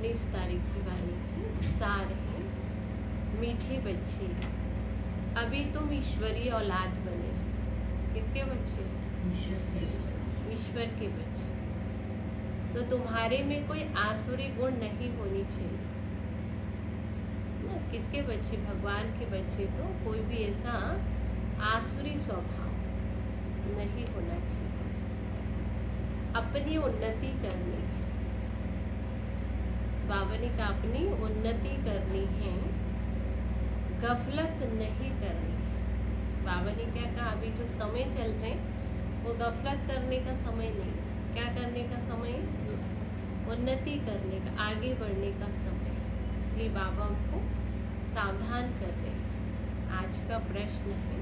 19 तारीख की वाणी की सार है। मीठे बच्चे, अभी तुम ईश्वरीय औलाद बने। किसके बच्चे? ईश्वर के बच्चे। तो तुम्हारे में कोई आसुरी गुण नहीं होनी चाहिए ना। किसके बच्चे? भगवान के बच्चे। तो कोई भी ऐसा आसुरी स्वभाव नहीं होना चाहिए। अपनी उन्नति करनी है। बाबा ने कहा अपनी उन्नति करनी है, गफलत नहीं करनी है। बाबा ने क्या कहा? अभी जो समय चल रहे वो गफलत करने का समय नहीं है। क्या करने का समय? उन्नति करने का, आगे बढ़ने का समय। इसलिए बाबा हमको सावधान कर रहे हैं। आज का प्रश्न है,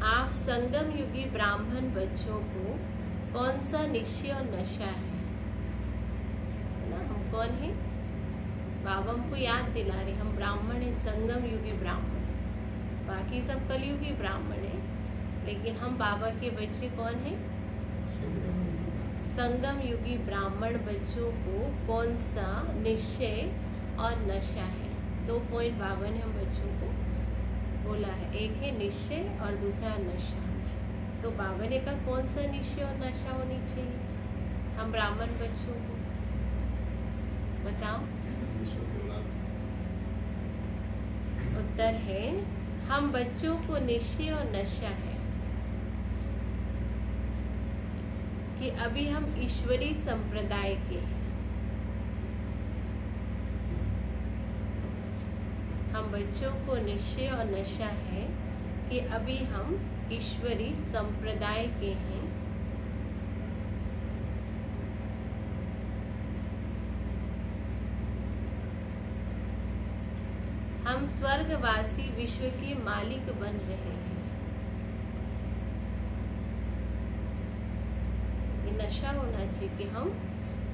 आप संगम युगी ब्राह्मण बच्चों को कौन सा निश्चय और नशा है ना? हम कौन है? बाबा हमको याद दिला रहे, हम ब्राह्मण है, संगम युगी ब्राह्मण। बाकी सब कलयुगी ब्राह्मण है, लेकिन हम बाबा के बच्चे कौन है? संगम युगी ब्राह्मण बच्चों को कौन सा निश्चय और नशा है? 2 पॉइंट बाबा ने हम बच्चों को बोला है। एक है निश्चय और दूसरा नशा। तो बाबा ने कहा कौन सा निश्चय और नशा होनी चाहिए हम ब्राह्मण बच्चों को? बताओ। उत्तर है, हम बच्चों को निश्चय और नशा है कि अभी हम ईश्वरी संप्रदाय के हैं। हम बच्चों को निश्चय और नशा है कि अभी हम ईश्वरी संप्रदाय के हैं। हम स्वर्गवासी विश्व के मालिक बन रहे हैं। ये नशा होना चाहिए कि हम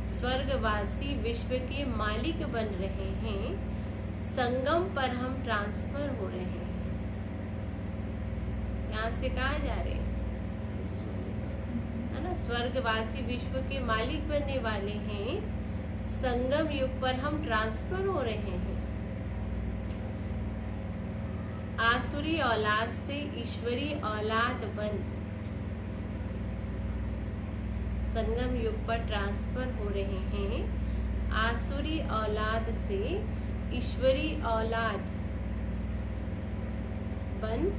स्वर्गवासी विश्व के मालिक बन रहे हैं। संगम पर हम ट्रांसफर हो रहे हैं। यहाँ से कहाँ जा रहे हैं? है ना, स्वर्गवासी विश्व के मालिक बनने वाले हैं। संगम युग पर हम ट्रांसफर हो रहे हैं। आसुरी औलाद से ईश्वरी औलाद बन संगम युग पर ट्रांसफर हो रहे हैं। आसुरी औलाद से ईश्वरी औलाद बन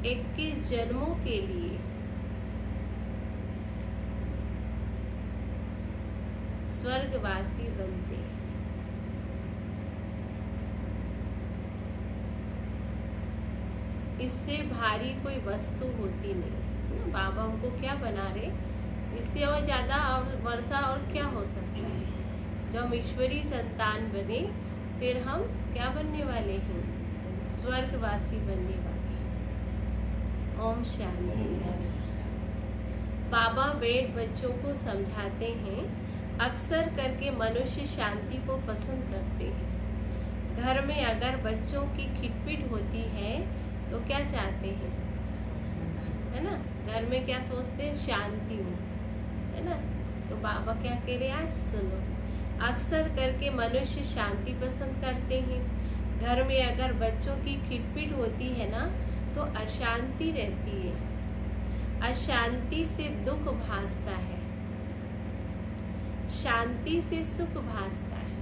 21 जन्मों के लिए स्वर्गवासी बनते हैं। इससे भारी कोई वस्तु होती नहीं। बाबा हमको क्या बना रहे? इससे और ज्यादा और वर्षा और क्या हो सकता है? जब हम ईश्वरी संतान बने, फिर हम क्या बनने वाले हैं? स्वर्गवासी बनने वाले हैं। ओम शांति। बाबा बेट बच्चों को समझाते हैं, अक्सर करके मनुष्य शांति को पसंद करते हैं। घर में अगर बच्चों की खिटपिट होती है तो क्या चाहते हैं? है ना, घर में क्या सोचते हैं? शांति हो, है ना। तो बाबा क्या कह रहे हैं? आज सुनो, अक्सर करके मनुष्य शांति पसंद करते हैं। घर में अगर बच्चों की खिटपिट होती है ना तो अशांति रहती है। अशांति से दुख भासता है, शांति से सुख भासता है।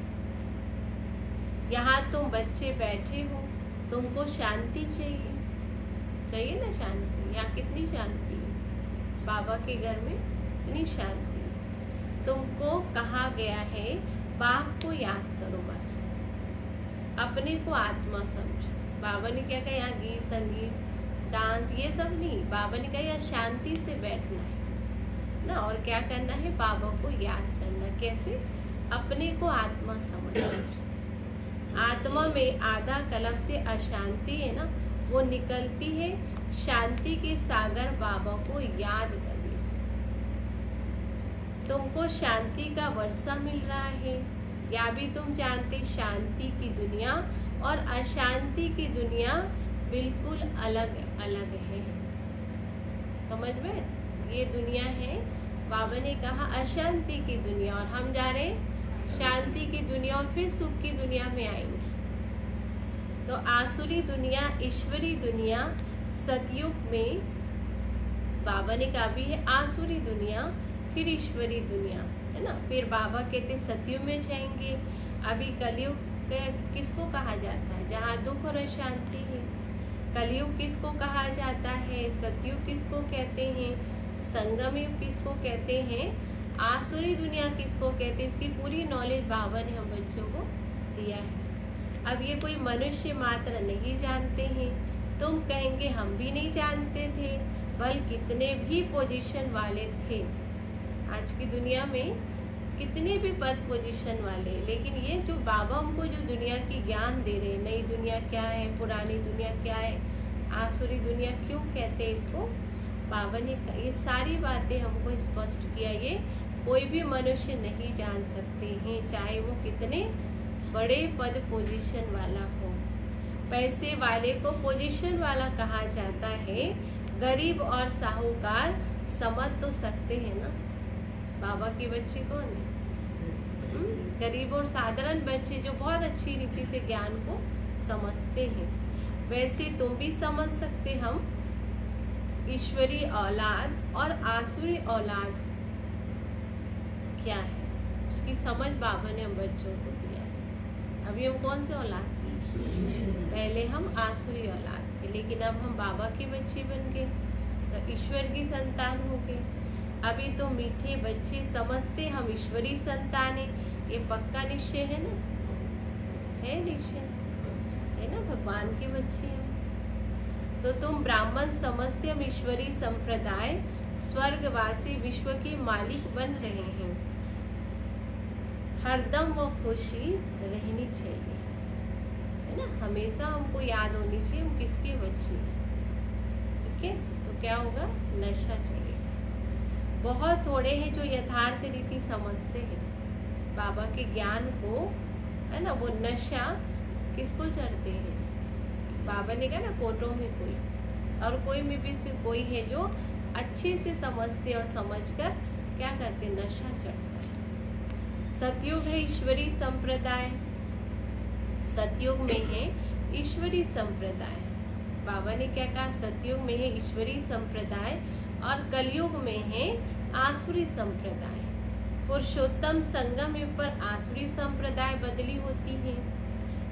यहाँ तुम बच्चे बैठे हो, तुमको शांति चाहिए ना? शांति। यहाँ कितनी शांति है? बाबा के घर में इतनी शांति है। तुमको कहा गया है बाप को याद करो, बस अपने को आत्मा समझो। बाबा ने क्या कहा? यहाँ गीत संगीत डांस ये सब नहीं। बाबा ने कहा यहाँ शांति से बैठना है ना। और क्या करना है? बाबा को याद करना। कैसे? अपने को आत्मा समझो। आत्मा में आधा कल्प से अशांति है ना, वो निकलती है शांति के सागर बाबा को याद करने से। तुमको शांति का वर्षा मिल रहा है। या भी तुम जानते, शांति की दुनिया और अशांति की दुनिया बिल्कुल अलग अलग है। समझ में? ये दुनिया है बाबा ने कहा अशांति की दुनिया, और हम जा रहे हैं शांति की दुनिया, और फिर सुख की दुनिया में आएंगे। तो आसुरी दुनिया, ईश्वरी दुनिया, सतयुग में बाबा ने कहा भी है आसुरी दुनिया, फिर ईश्वरी दुनिया, है ना। फिर बाबा कहते सतयुग में जाएंगे। अभी कलयुग किसको कहा जाता है? जहाँ दुख और अशांति है। कलयुग किसको कहा जाता है? सतयुग किसको कहते हैं? संगम युग किसको कहते हैं? आसुरी दुनिया किसको कहते हैं? इसकी पूरी नॉलेज बाबा ने हम बच्चों को दिया है। अब ये कोई मनुष्य मात्र नहीं जानते हैं। तुम कहेंगे हम भी नहीं जानते थे, बल्कि कितने भी पोजीशन वाले थे आज की दुनिया में, कितने भी पद पोजीशन वाले। लेकिन ये जो बाबा हमको जो दुनिया की ज्ञान दे रहे, नई दुनिया क्या है, पुरानी दुनिया क्या है, आसुरी दुनिया क्यों कहते हैं इसको, बाबा ने ये सारी बातें हमको स्पष्ट किया। ये कोई भी मनुष्य नहीं जान सकते हैं, चाहे वो कितने बड़े पद पोजीशन वाला हो। पैसे वाले को पोजीशन वाला कहा जाता है, गरीब और साहूकार समझ तो सकते हैं ना। बाबा के बच्चे कौन है? गरीब और साधारण बच्चे जो बहुत अच्छी रीति से ज्ञान को समझते हैं। वैसे तुम भी समझ सकते, हम ईश्वरी औलाद और आसुरी औलाद क्या है, उसकी समझ बाबा ने हम बच्चों को दिया है। अभी हम कौन से औलाद थे? पहले हम आसुरी औलाद थे, लेकिन अब हम बाबा के बच्चे बन गए, तो ईश्वर की संतान हो गए। अभी तो मीठे बच्चे समझते हम ईश्वरी संतान है, ये पक्का निश्चय है ना, है निश्चय है ना, भगवान के बच्चे हैं। तो तुम ब्राह्मण समझते हम ईश्वरी संप्रदाय स्वर्गवासी विश्व के मालिक बन रहे हैं। हरदम वो खुशी रहनी चाहिए, है ना, हमेशा हमको याद होनी चाहिए हम किसके बच्चे हैं। ठीक है, तो क्या होगा? नशा चढ़ेगा। बहुत थोड़े हैं जो यथार्थ रीति समझते हैं बाबा के ज्ञान को, है ना। वो नशा किसको चढ़ते हैं? बाबा ने कहा ना, कोटों में कोई और कोई में भी से कोई है जो अच्छे से समझते और समझकर क्या करते, नशा चढ़ता है। सतयुग है ईश्वरी संप्रदाय, सतयुग में है ईश्वरी संप्रदाय। बाबा ने क्या कहा? सतयुग में है ईश्वरी संप्रदाय और कलयुग में है आसुरी संप्रदाय। पुरुषोत्तम संगम युग पर आसुरी संप्रदाय बदली होती है।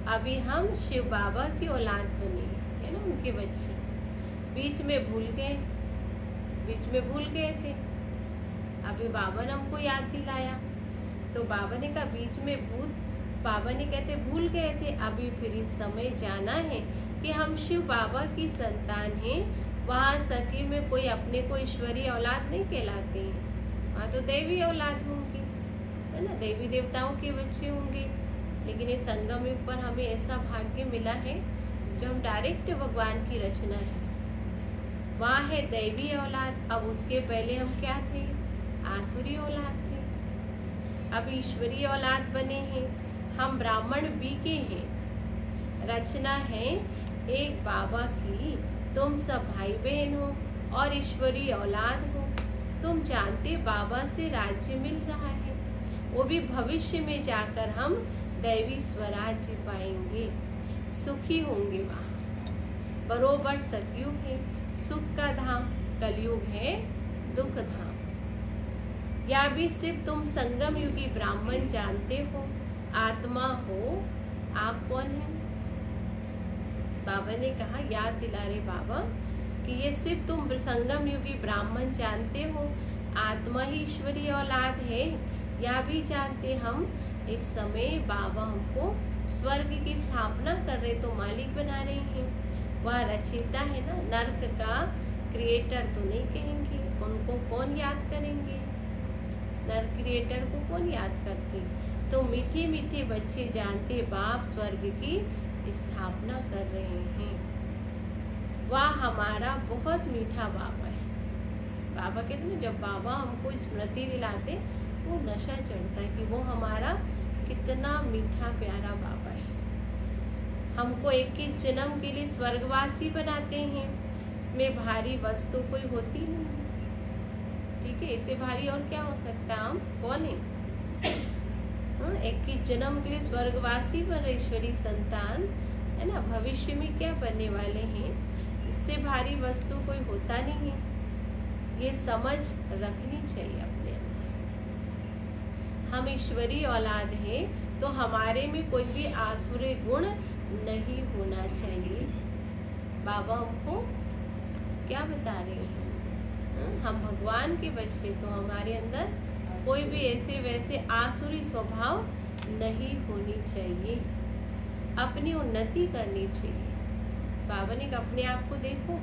अभी हम शिव बाबा की औलाद बने, है ना, उनके बच्चे। बीच में भूल गए थे, अभी बाबा ने हमको याद दिलाया। तो बाबा ने कहा बीच में बाबा ने कहते भूल गए थे, अभी फिर इस समय जाना है कि हम शिव बाबा की संतान हैं। वहाँ सती में कोई अपने को ईश्वरीय औलाद नहीं कहलाते हैं, वहाँ तो देवी औलाद होंगी, है ना, देवी देवताओं के बच्चे होंगे। लेकिन इस संगम युग पर हमें ऐसा भाग्य मिला है जो हम डायरेक्ट भगवान की रचना है। वहाँ है दैवी औलाद, अब उसके पहले हम क्या थे? आसुरी औलाद थे, अब ईश्वरीय औलाद बने हैं। हम ब्राह्मण बी के हैं, रचना है एक बाबा की। तुम सब भाई बहन हो और ईश्वरीय औलाद हो। तुम जानते बाबा से राज्य मिल रहा है, वो भी भविष्य में जाकर हम दैवी स्वराज्य पाएंगे, सुखी होंगे। वहाँ बरोबर सतयुग है सुख का धाम, कलयुग है दुख धाम। या भी सिर्फ तुम संगम युगी ब्राह्मण जानते हो, आत्मा हो। आप कौन है? बाबा ने कहा, याद दिला रहे बाबा कि ये सिर्फ तुम संगम युगी ब्राह्मण जानते हो, आत्मा ही ईश्वरीय औलाद है। या भी जानते हम इस समय बाबा हमको स्वर्ग की स्थापना कर रहे, तो मालिक बना रहे हैं। वह रचयिता है ना, नर्क का क्रिएटर तो नहीं कहेंगे, उनको कौन याद करेंगे? नर्क क्रिएटर को कौन याद करते? तो मीठे मीठे बच्चे जानते बाप स्वर्ग की स्थापना कर रहे हैं। वह हमारा बहुत मीठा बाबा है। बाबा कहते ना, जब बाबा हमको स्मृति दिलाते वो नशा चढ़ता है कि वो हमारा कितना मीठा प्यारा बाबा है। हमको एक एक जन्म के लिए स्वर्गवासी बनाते हैं। इसमें भारी वस्तु कोई होती नहीं, ठीक है, इससे भारी और क्या हो सकता है? हम कौन है? 21 जन्म के लिए स्वर्गवासी बन ईश्वरी संतान है ना, भविष्य में क्या बनने वाले हैं, इससे भारी वस्तु कोई होता नहीं है। ये समझ रखनी चाहिए अपने अंदर। हम ईश्वरी औलाद हैं तो हमारे में कोई भी आसुरी गुण नहीं होना चाहिए। बाबा हमको क्या बता रहे हैं? हम भगवान के बच्चे, तो हमारे अंदर कोई भी ऐसे वैसे आसुरी स्वभाव नहीं होनी चाहिए। अपनी उन्नति करनी चाहिए। बाबा ने अपने आप को देखो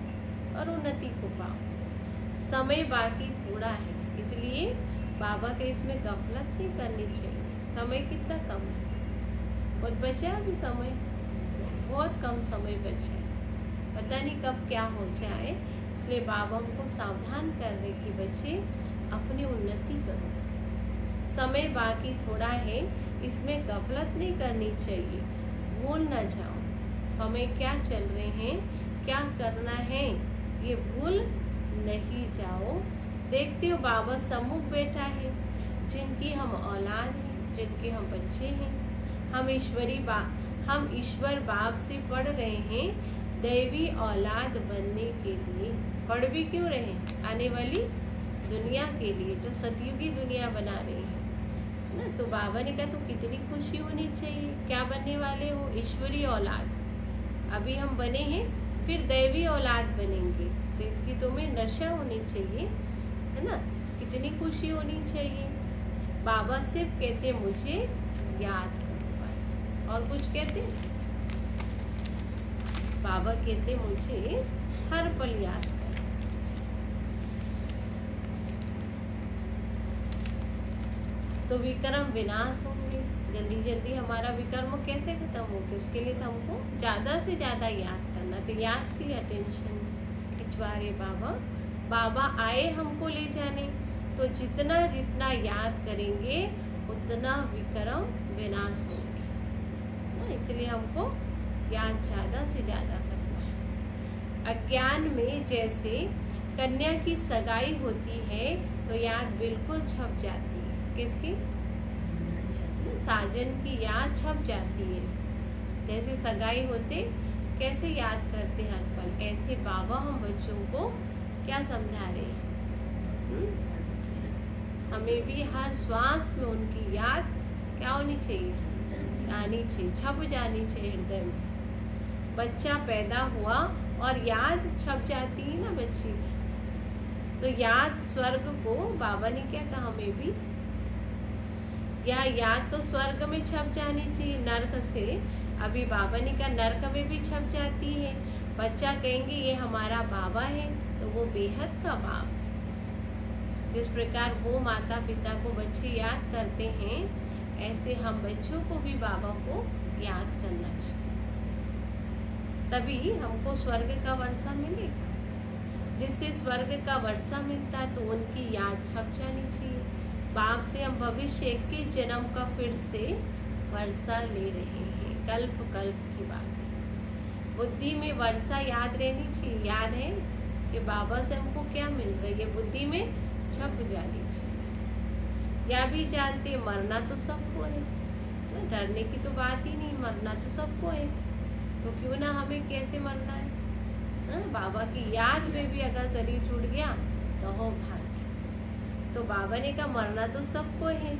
और उन्नति को पाओ। समय बाकी थोड़ा है, इसलिए बाबा के इसमें गफलत नहीं करनी चाहिए। समय कितना कम है, बहुत बचा है अभी समय, बहुत कम समय बचा है, पता नहीं कब क्या हो जाए। इसलिए बाबा हमको सावधान कर रहे कि बच्चे अपनी उन्नति करो। समय बाकी थोड़ा है, इसमें गफलत नहीं करनी चाहिए। भूल न जाओ समय क्या चल रहे हैं, क्या करना है, ये भूल नहीं जाओ। देखते हो बाबा सम्मुख बैठा है, जिनकी हम औलाद हैं, जिनके हम बच्चे हैं। हम ईश्वर बाप से पढ़ रहे हैं दैवी औलाद बनने के लिए। पढ़ भी क्यों रहे हैं? आने वाली दुनिया के लिए, जो सतयुगी दुनिया बना रहे हैं ना। तो बाबा ने कहा तो कितनी खुशी होनी चाहिए। क्या बनने वाले हो? ईश्वरी औलाद। अभी हम बने हैं, फिर दैवी औलाद बनेंगे, तो इसकी तुम्हें नशा होनी चाहिए, है ना। कितनी खुशी होनी चाहिए। बाबा सिर्फ कहते मुझे याद करो, बस, और कुछ कहते? बाबा कहते मुझे हर पल याद करो। तो विक्रम विनाश होंगे, जल्दी जल्दी हमारा विक्रम कैसे खत्म होगा? उसके लिए तो हमको ज्यादा से ज्यादा याद करना। तो याद की अटेंशन खिंचवा रहे बाबा आए हमको ले जाने, तो जितना जितना याद करेंगे उतना विक्रम विनाश होंगे ना। इसलिए हमको याद ज्यादा से ज्यादा करना है। अज्ञान में जैसे कन्या की सगाई होती है तो याद बिल्कुल छप जाती है। किसकी? साजन की याद छप जाती है। जैसे सगाई होते कैसे याद करते हर पल, ऐसे बाबा हम बच्चों को क्या समझा रहे हैं? हमें भी हर श्वास में उनकी याद क्या होनी चाहिए? आनी चाहिए, छप जानी चाहिए हृदय में। बच्चा पैदा हुआ और याद छप जाती है ना बच्चे की, तो याद स्वर्ग को बाबा ने क्या कहा? हमें भी याद तो स्वर्ग में छप जानी चाहिए, नर्क से। अभी बाबा ने कहा नर्क में भी छप जाती है। बच्चा कहेंगे ये हमारा बाबा है, तो वो बेहद का बाप है। जिस प्रकार वो माता पिता को बच्चे याद करते हैं, ऐसे हम बच्चों को भी बाबा को याद करना चाहिए। तभी हमको स्वर्ग का वर्षा मिलेगा। जिससे स्वर्ग का वर्षा मिलता है तो उनकी याद छप जानी चाहिए। बाप से हम भविष्य के जन्म का फिर से वर्षा ले रहे हैं, कल्प कल्प की बात है। बुद्धि में वर्षा याद रहनी चाहिए। याद है कि बाबा से हमको क्या मिल रहा है, ये बुद्धि में छप जानी चाहिए। या भी जानते मरना तो सबको है, डरने की तो बात ही नहीं, मरना तो सबको है। तो क्यों ना हमें कैसे मरना है? बाबा की याद में भी अगर शरीर छूट गया तो हो भाग्य। तो बाबा ने कहा मरना तो सबको है,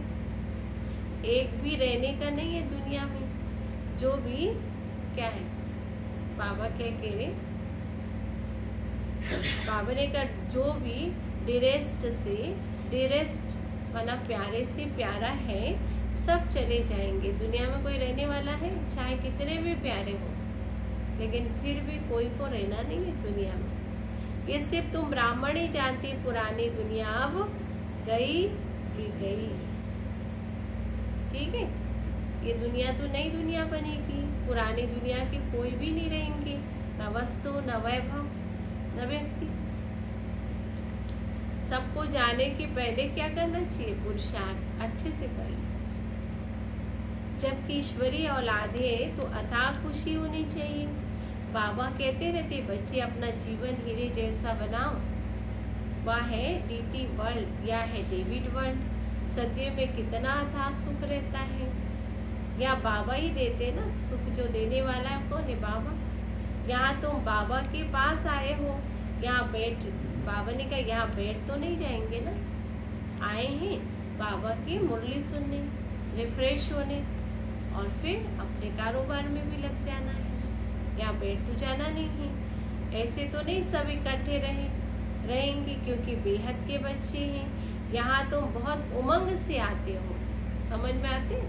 एक भी रहने का नहीं है दुनिया में। जो भी क्या है बाबा क्या कह रहे? बाबा ने कहा जो भी डिरेस्ट से डिरेस्ट माना प्यारे से प्यारा है, सब चले जाएंगे। दुनिया में कोई रहने वाला है? चाहे कितने भी प्यारे हो, लेकिन फिर भी कोई को रहना नहीं है दुनिया में। ये सिर्फ तुम ब्राह्मण ही जानती, पुरानी दुनिया अब गई ही गई। ठीक है, ये दुनिया तो नई दुनिया बनेगी। पुरानी दुनिया के कोई भी नहीं रहेंगे, न वस्तु, न वैभव, न व्यक्ति। सबको जाने के पहले क्या करना चाहिए? पुरुषार्थ अच्छे से कर ले। जबकि ईश्वरीय औलाद है तो अथाह खुशी होनी चाहिए। बाबा कहते रहते बच्चे अपना जीवन हीरे जैसा बनाओ, वह है डीटी वर्ल्ड या है डेविड वर्ल्ड। सत्य में कितना अथाह सुख रहता है, या बाबा ही देते ना सुख, जो देने वाला है कौन है? बाबा। यहाँ तुम बाबा के पास आए हो, यहाँ बैठ, बाबा ने कहा यहाँ बैठ तो नहीं जाएंगे ना, आए हैं बाबा की मुरली सुनने, रिफ्रेश होने, और फिर अपने कारोबार में भी लग जाना है। यहाँ बैठ तो जाना नहीं है। ऐसे तो नहीं सब इकट्ठे रहेंगे, क्योंकि बेहद के बच्चे हैं। यहाँ तुम बहुत उमंग से आते हो, समझ में आते?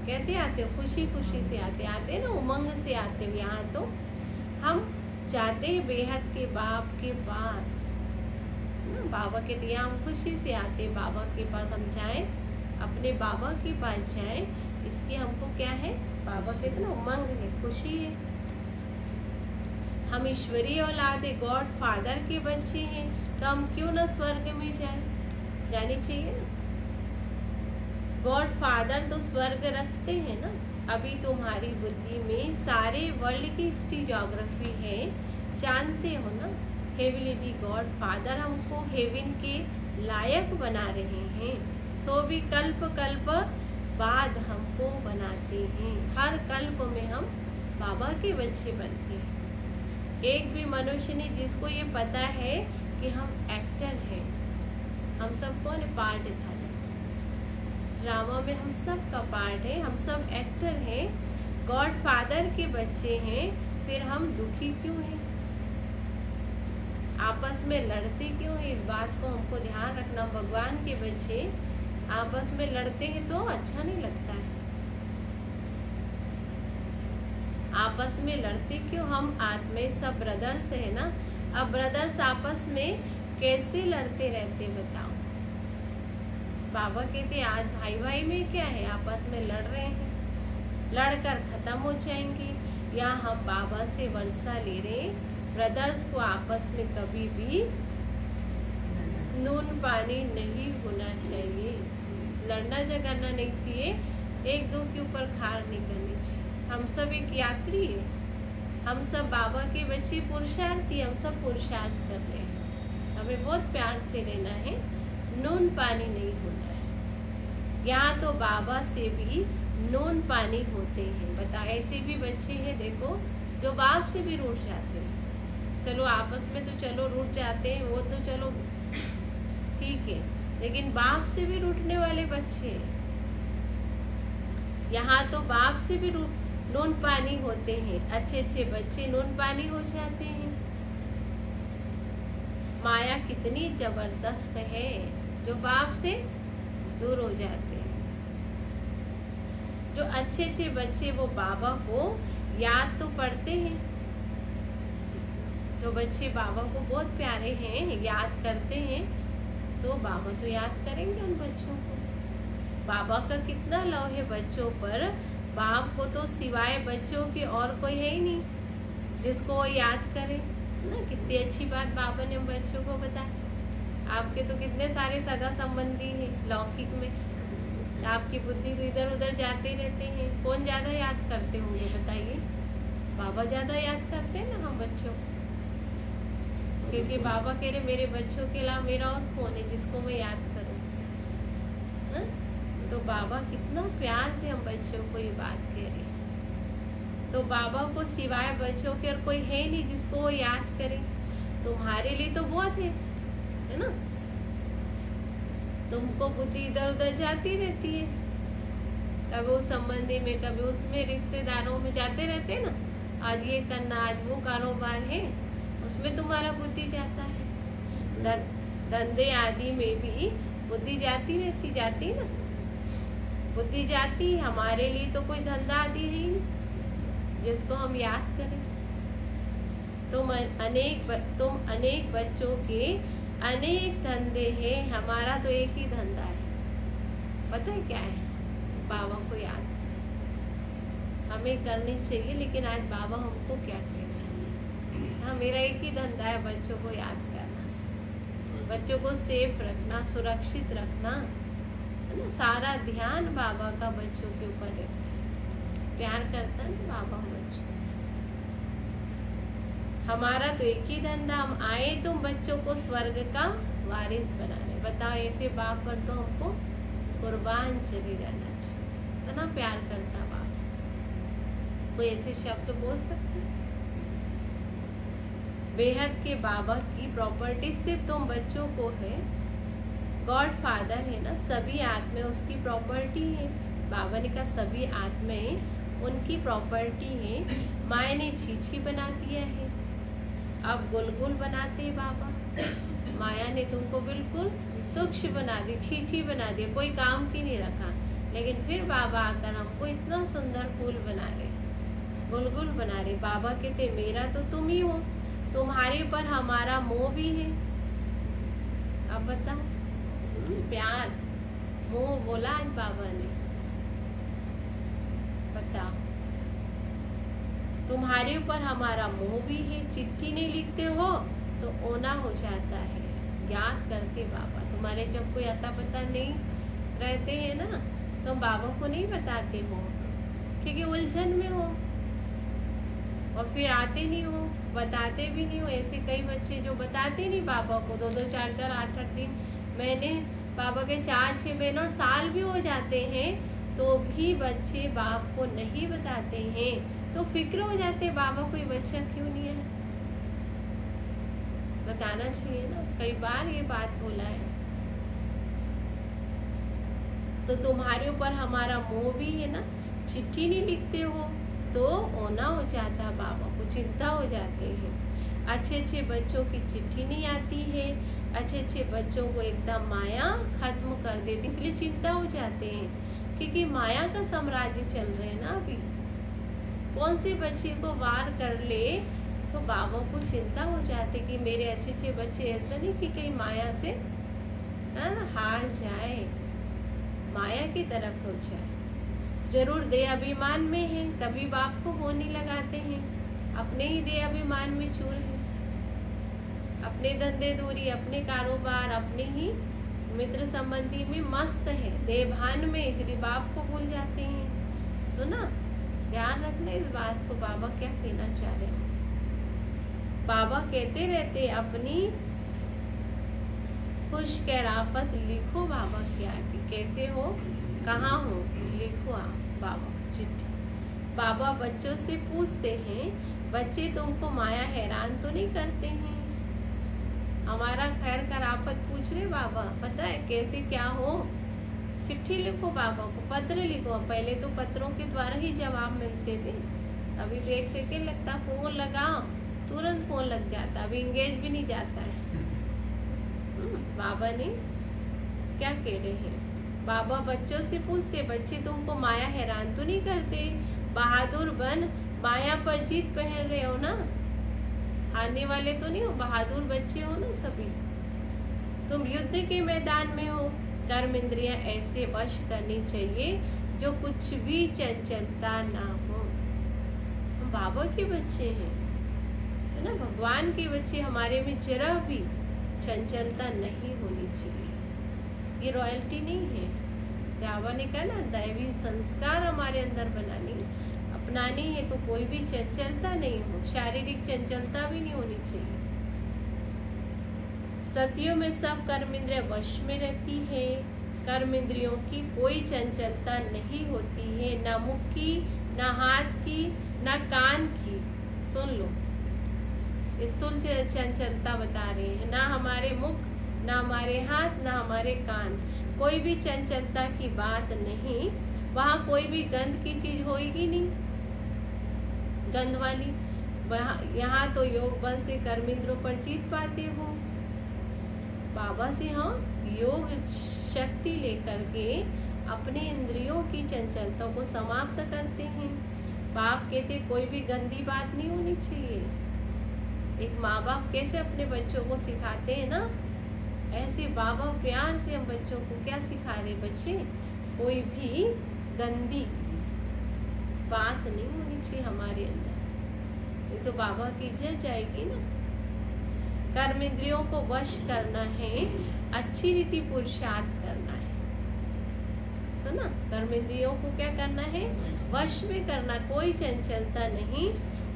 कैसे आते हो? खुशी खुशी से आते ना, उमंग से आते हो। यहाँ तो हम जाते हैं बेहद के बाप के पास ना, बाबा के दिया हम खुशी से आते हैं बाबा के पास। हम जाएं, अपने बाबा के पास जाएं, इसकी हमको क्या है? बाबा के इतना उमंग है, खुशी है। हम ईश्वरीय औलाद है, गॉड फादर के बच्चे हैं, तो हम क्यों ना स्वर्ग में जाएं? जानी चाहिए ना। गॉड फादर तो स्वर्ग रचते हैं ना। अभी तुम्हारी बुद्धि में सारे वर्ल्ड की हिस्ट्री ज्योग्राफी है, जानते हो ना। हेविलिटी गॉड फादर हमको हेवन के लायक बना रहे हैं, सो भी कल्प कल्प बाद हमको बनाते हैं। हर कल्प में हम बाबा के बच्चे बनते हैं। एक भी मनुष्य नहीं जिसको ये पता है कि हम एक्टर हैं। हम सब कौन है? पार्ट था ड्रामा में, हम सब का पार्ट है, हम सब एक्टर हैं, गॉड फादर के बच्चे हैं। फिर हम दुखी क्यों हैं? आपस में लड़ते क्यों हैं? इस बात को हमको ध्यान रखना। भगवान के बच्चे आपस में लड़ते हैं तो अच्छा नहीं लगता है। आपस में लड़ते क्यों? हम आत्मा सब ब्रदर्स है ना। अब ब्रदर्स आपस में कैसे लड़ते रहते बताओ? बाबा कहते आज भाई भाई में क्या है, आपस में लड़ रहे हैं, लड़कर खत्म हो जाएंगे। या हम बाबा से वर्षा ले रहे, ब्रदर्स को आपस में कभी भी नून पानी नहीं होना चाहिए, लड़ना झगड़ना नहीं चाहिए, एक दो के ऊपर खार नहीं करनी चाहिए। हम सब एक यात्री है, हम सब बाबा के बच्चे पुरुषार्थी, हम सब पुरुषार्थ कर रहे हैं। हमें बहुत प्यार से रहना है, नून पानी नहीं होना है। यहाँ तो बाबा से भी नून पानी होते हैं। बता, ऐसे भी बच्चे हैं देखो जो बाप से भी रूठ जाते हैं। चलो आपस में तो चलो रूठ जाते हैं, वो तो चलो ठीक है, लेकिन बाप से भी रूठने वाले बच्चे, यहाँ तो बाप से भी नून पानी होते हैं। अच्छे अच्छे बच्चे नून पानी हो जाते हैं। माया कितनी जबरदस्त है, जो बाप से दूर हो जाते हैं। जो अच्छे अच्छे बच्चे वो बाबा को याद तो पढ़ते हैं, जो बच्चे बाबा को बहुत प्यारे हैं, याद करते हैं, तो बाबा तो याद करेंगे उन बच्चों को। बाबा का कितना लव है बच्चों पर। बाप को तो सिवाय बच्चों के और कोई है ही नहीं जिसको वो याद करे ना। कितनी अच्छी बात बाबा ने बच्चों को बताया। आपके तो कितने सारे सगा संबंधी हैं लौकिक में, आपकी बुद्धि तो इधर उधर जाते रहते हैं। कौन ज्यादा याद करते होंगे बताइए? बाबा ज्यादा याद करते हैं ना हम बच्चों को, क्योंकि बाबा कह रहे मेरे बच्चों के अलावा मेरा और कौन है जिसको मैं याद करूं। तो बाबा कितना प्यार से हम बच्चों को ये बात कह रहे हैं। तो बाबा को सिवाय बच्चों के और कोई है नहीं जिसको वो याद करे। तुम्हारे लिए तो बहुत है ना। तुमको बुद्धि इधर उधर जाती रहती है, कभी उस संबंधी में कभी उसमें, रिश्तेदारों में जाते रहते हैं ना। आज ये करना, आज वो कारोबार है, उसमें तुम्हारा बुद्धि जाता है। धंधे आदि में भी बुद्धि जाती ना, बुद्धि जाती। हमारे लिए तो कोई धंधा आदि है नहीं जिसको हम याद करें। तुम अनेक बच्चों के अनेक धंधे हैं, हमारा तो एक ही धंधा है। पता है क्या है? बाबा को याद हमें करनी चाहिए। लेकिन आज बाबा हमको क्या कह रहे हैं? हाँ, मेरा एक ही धंधा है, बच्चों को याद करना, बच्चों को सेफ रखना, सुरक्षित रखना, है ना। सारा ध्यान बाबा का बच्चों के ऊपर रहता है। प्यार करता है ना बाबा बच्चों। हमारा तो एक ही धंधा, हम आए तुम बच्चों को स्वर्ग का वारिस बनाने। बताओ, ऐसे बाप पर तो हमको कुर्बान चली जाना चाहिए। इतना प्यार करता बाप, कोई ऐसे शब्द बोल सकते? बेहद के बाबा की प्रॉपर्टी सिर्फ तुम बच्चों को है। गॉड फादर है ना, सभी आत्माएं उसकी प्रॉपर्टी है। बाबा ने कहा सभी आत्माएं उनकी प्रॉपर्टी है। माया ने छीछी बना दिया है, अब गुलगुल बनाते बाबा। माया ने तुमको बिल्कुल तुच्छ बना दी, छीछी बना दिया, कोई काम की नहीं रखा। लेकिन फिर बाबा आकर हमको इतना सुंदर फूल बना रहे, गुलगुल बना रहे। बाबा कहते मेरा तो तुम ही हो, तुम्हारे पर हमारा मोह भी है। अब बताओ, प्यार मोह बोला आज बाबा ने। बताओ, तुम्हारे ऊपर हमारा मोह भी है। चिट्ठी नहीं लिखते हो तो ओना हो जाता है। याद करते बाबा, तुम्हारे जब कोई अता पता नहीं रहते हैं ना, तो बाबा को नहीं बताते हो क्योंकि उलझन में हो, और फिर आते नहीं हो, बताते भी नहीं हो। ऐसे कई बच्चे जो बताते नहीं बाबा को, 2-2, 4-4, 8-8 दिन, महीने, बाबा के 4-6 महीने और साल भी हो जाते हैं, तो भी बच्चे बाप को नहीं बताते हैं। तो फिक्र हो जाते बाबा कोई बच्चा क्यों नहीं है। बताना चाहिए ना, कई बार ये बात बोला है। तो तुम्हारे ऊपर हमारा मोह भी है ना, चिट्ठी नहीं लिखते हो तो ओना हो जाता, बाबा को चिंता हो जाते हैं। अच्छे अच्छे बच्चों की चिट्ठी नहीं आती है, अच्छे अच्छे बच्चों को एकदम माया खत्म कर देती, इसलिए चिंता हो जाते हैं क्योंकि माया का साम्राज्य चल रहे हैं ना अभी। कौन से बच्चे को वार कर ले तो बाबा को चिंता हो जाती कि मेरे अच्छे अच्छे बच्चे ऐसा नहीं कि कहीं माया से हार जाए, माया की तरफ हो जाए। जरूर दे अभिमान में है तभी बाप को वो नहीं लगाते हैं, अपने ही दे अभिमान में चूर है, अपने धंधे दूरी, अपने कारोबार, अपने ही मित्र संबंधी में मस्त है, देभान में, इसलिए बाप को भूल जाते हैं। सुना, ध्यान रखना इस बात को, बाबा क्या कहना चाह रहे हैं। बाबा कहते रहते अपनी खुश कैराफत लिखो बाबा की आगे, कैसे हो, कहाँ हो, लिखो आप बाबा चिट्ठी। बाबा बच्चों से पूछते हैं, बच्चे तुमको माया हैरान तो नहीं करते हैं? हमारा खैर कराफत पूछ रहे बाबा, पता है कैसे क्या हो। चिट्ठी लिखो बाबा को, पत्र लिखो। पहले तो पत्रों के द्वारा ही जवाब मिलते थे, अभी तो 1 सेकेंड लगता, फोन लगाओ तुरंत फोन लग जाता, अभी इंगेज भी नहीं जाता है। बाबा ने क्या कह रहे हैं, बाबा बच्चों से पूछते, बच्चे तुमको माया हैरान तो नहीं करते? बहादुर बन, माया पर जीत पहन रहे हो ना, हारने वाले तो नहीं हो, बहादुर बच्चे हो ना सभी। तुम युद्ध के मैदान में हो, कर्म इंद्रियां ऐसे वश करनी चाहिए जो कुछ भी चंचलता ना हो। हम बाबा के बच्चे हैं, है ना, भगवान के बच्चे, हमारे में जरा भी चंचलता नहीं होनी चाहिए। ये रॉयल्टी नहीं है। बाबा ने कहा ना, दैवी संस्कार हमारे अंदर अपनानी है तो कोई भी चंचलता नहीं हो, शारीरिक चंचलता भी नहीं होनी चाहिए। सतियों में सब कर्म इंद्रियां वश में रहती है, कर्म इंद्रियों की कोई चंचलता नहीं होती है, ना मुख की, ना हाथ की, ना कान की। सुन लो, स्थूल चंचलता बता रहे हैं, ना हमारे मुख, ना हमारे हाथ, ना हमारे कान, कोई भी चंचलता की बात नहीं। वहाँ कोई भी गंध की चीज होगी नहीं, गंध वाली। यहाँ तो योग बल से कर्म इंद्रियों पर जीत पाते हो। बाबा से हम योग शक्ति लेकर के अपने इंद्रियों की चंचलता को समाप्त करते हैं। बाप कहते कोई भी गंदी बात नहीं होनी चाहिए। एक माँ बाप कैसे अपने बच्चों को सिखाते हैं ना, ऐसे बाबा प्यार से हम बच्चों को क्या सिखा रहे, बच्चे कोई भी गंदी बात नहीं होनी चाहिए हमारे अंदर, ये तो बाबा की इज्जत जाएगी ना। कर्म इंद्रियों को वश करना है, अच्छी रीति पुरुषार्थ करना है। सुना, कर्म इंद्रियों को क्या करना है, वश में करना, कोई चंचलता नहीं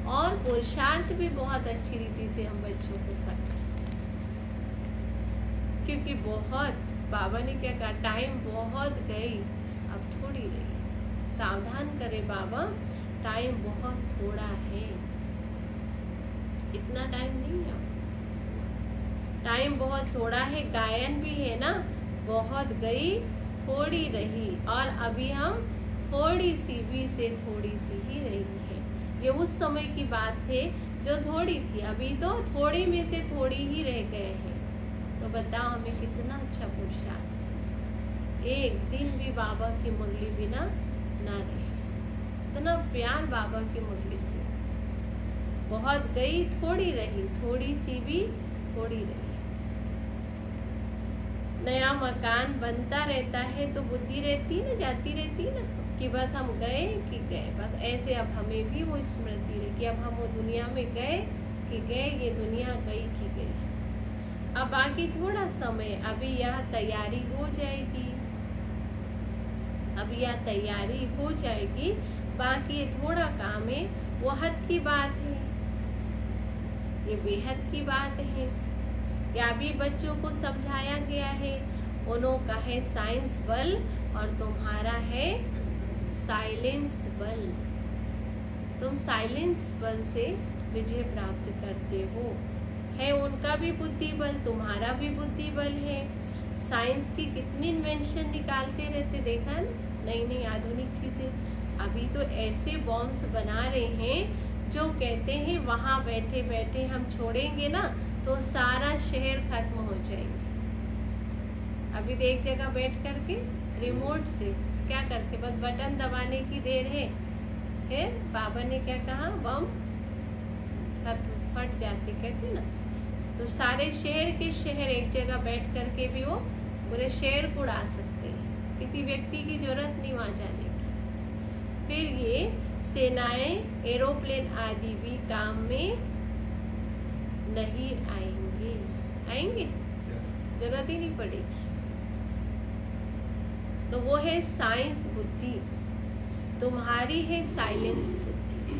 और पुरुषार्थ भी बहुत अच्छी रीति से हम बच्चों को करते हैं, क्योंकि बहुत बाबा ने क्या कहा, टाइम बहुत गई, अब थोड़ी रही। सावधान करे बाबा, टाइम बहुत थोड़ा है, इतना टाइम नहीं है, टाइम बहुत थोड़ा है। गायन भी है ना, बहुत गई थोड़ी रही, और अभी हम थोड़ी सी भी से थोड़ी सी ही रही है। ये उस समय की बात थे जो थोड़ी थी, अभी तो थोड़ी में से थोड़ी ही रह गए हैं। तो बताओ हमें कितना अच्छा पुरुषार्थ है, एक दिन भी बाबा की मुरली बिना ना रहे। इतना प्यार बाबा की मुरली से। बहुत गई थोड़ी रही, थोड़ी सी भी थोड़ी रही। नया मकान बनता रहता है तो बुद्धि रहती है ना, जाती रहती है ना, कि बस हम गए कि गए, बस ऐसे अब हमें भी वो स्मृति रहे कि अब हम वो दुनिया में गए कि गए, ये दुनिया गई कि गई। अब बाकी थोड़ा समय, अभी यह तैयारी हो जाएगी, अब यह तैयारी हो जाएगी, बाकी थोड़ा काम है, वो हद की बात है, ये बेहद की बात है। या भी बच्चों को समझाया गया है, उन्हों का है साइंस बल और तुम्हारा है साइलेंस बल। तुम साइलेंस बल से विजय प्राप्त करते हो। है उनका भी बुद्धि बल, तुम्हारा भी बुद्धि बल है। साइंस की कितनी इन्वेंशन निकालते रहते, देखा नई नई आधुनिक चीजें। अभी तो ऐसे बॉम्ब्स बना रहे हैं जो कहते हैं वहां बैठे बैठे हम छोड़ेंगे ना तो सारा शहर खत्म हो जाएंगे। अभी तो एक जगह बैठ करके रिमोट से क्या करते, बस बटन दबाने की देर है, बाबा ने क्या कहा, बम फट जाते कहते ना। तो सारे शहर के शहर एक जगह बैठ करके भी वो पूरे शहर को उड़ा सकते हैं, किसी व्यक्ति की जरूरत नहीं वहां जाने की। फिर ये सेनाएं, एरोप्लेन आदि भी काम में नहीं आएंगे, आएंगे, जरूरत ही नहीं पड़ेगी। तो वो है साइंस बुद्धि, तुम्हारी है साइलेंस बुद्धि।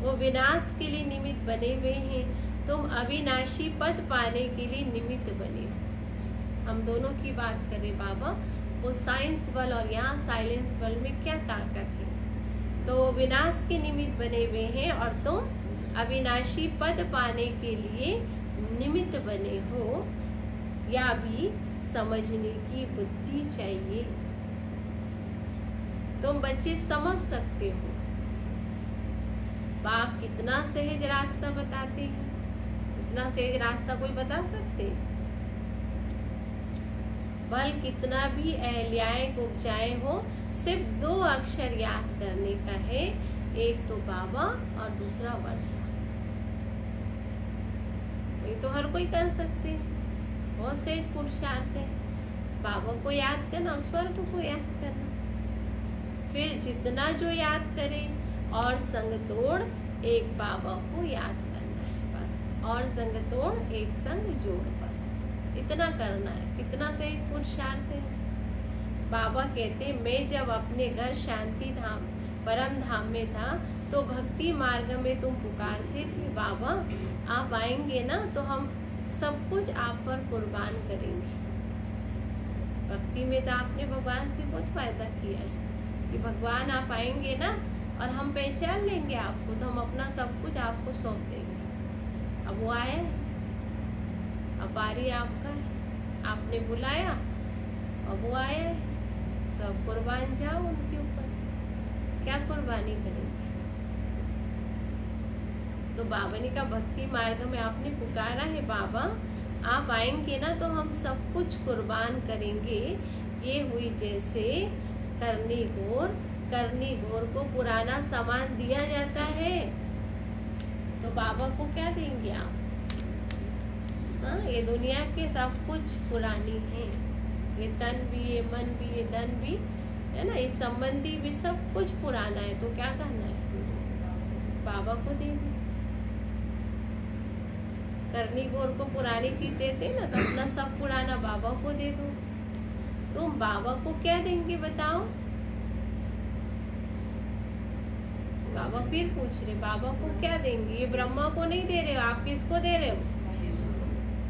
वो विनाश के लिए निमित्त बने हुए हैं, तुम अविनाशी पद पाने के लिए निमित्त बने हो। हम दोनों की बात करें बाबा, वो साइंस बल और यहाँ साइलेंस बल में क्या ताकत है। तो विनाश के निमित्त बने हुए हैं और तुम अविनाशी पद पाने के लिए निमित्त बने हो, या भी समझने की बुद्धि चाहिए। तुम बच्चे समझ सकते हो, बाप कितना सहज रास्ता बताते हैं, इतना सहज रास्ता कोई बता सकते? बल कितना भी अहल्याएं उपजाए हो, सिर्फ 2 अक्षर याद करने का है, एक तो बाबा और दूसरा वर्षा। ये तो हर कोई कर सकते हैं, बहुत सहज पुरुषार्थ है। बाबा को याद करना और स्वर्ग को याद करना, फिर जितना जो याद करे, और संग तोड़ एक बाबा को याद करना है बस, और संग तोड़ एक संग जोड़, बस इतना करना है। कितना सहज पुरुषार्थ है। बाबा कहते, मैं जब अपने घर शांति धाम परम धाम में था तो भक्ति मार्ग में तुम पुकारते थे, बाबा आप आएंगे ना तो हम सब कुछ आप पर कुर्बान करेंगे। भक्ति में तो आपने भगवान से बहुत फायदा किया है कि भगवान आप आएंगे ना और हम पहचान लेंगे आपको, तो हम अपना सब कुछ आपको सौंप देंगे। अब वो आया, अब बारी आपका है, आपने बुलाया, अब वो आया है, तो अब कुर्बान जाओ उनके ऊपर। क्या कुर्बानी करेंगे? तो बाबा ने कहा भक्ति मार्ग में आपने पुकारा है, बाबा आप आएंगे ना तो हम सब कुछ कुर्बान करेंगे। ये हुई जैसे करनी घोर, करनी घोर को पुराना सामान दिया जाता है, तो बाबा को क्या देंगे आप? ये दुनिया के सब कुछ पुरानी है, ये तन भी, ये मन भी, ये धन भी है ना, ये संबंधी भी सब कुछ पुराना है। तो क्या करना है? बाबा को दे दे। करनी घोर को पुरानी चीज देते ना, तो अपना सब पुराना बाबा को दे दो। तुम बाबा को क्या देंगे बताओ? बाबा फिर पूछ रहे, बाबा को क्या देंगे? ये ब्रह्मा को नहीं दे रहे हो, आप किसको दे रहे हो?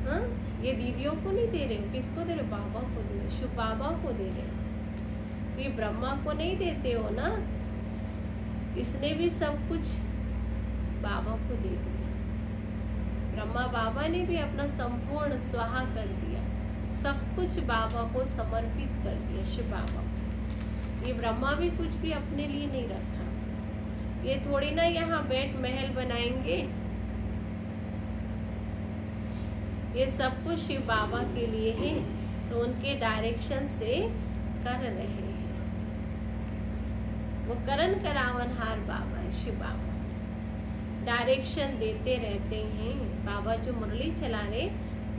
हाँ, ये दीदियों को नहीं दे रहे हो, किसको दे रहे हो? बाबा को दे रहे हो, शिव बाबा को दे रहे हो। तो ये ब्रह्मा को नहीं देते हो ना, इसने भी सब कुछ बाबा को दे दिया। ब्रह्मा बाबा ने भी अपना संपूर्ण स्वाहा कर दिया, सब कुछ बाबा को समर्पित कर दिया, शिव बाबा को। ये ब्रह्मा भी कुछ भी अपने लिए नहीं रखा। ये थोड़ी ना यहाँ बैठ महल बनाएंगे, ये सब कुछ शिव बाबा के लिए है, तो उनके डायरेक्शन से कर रहे हैं। वो करण करावनहार बाबा है, शिव बाबा डायरेक्शन देते रहते हैं। बाबा जो मुरली चला रहे,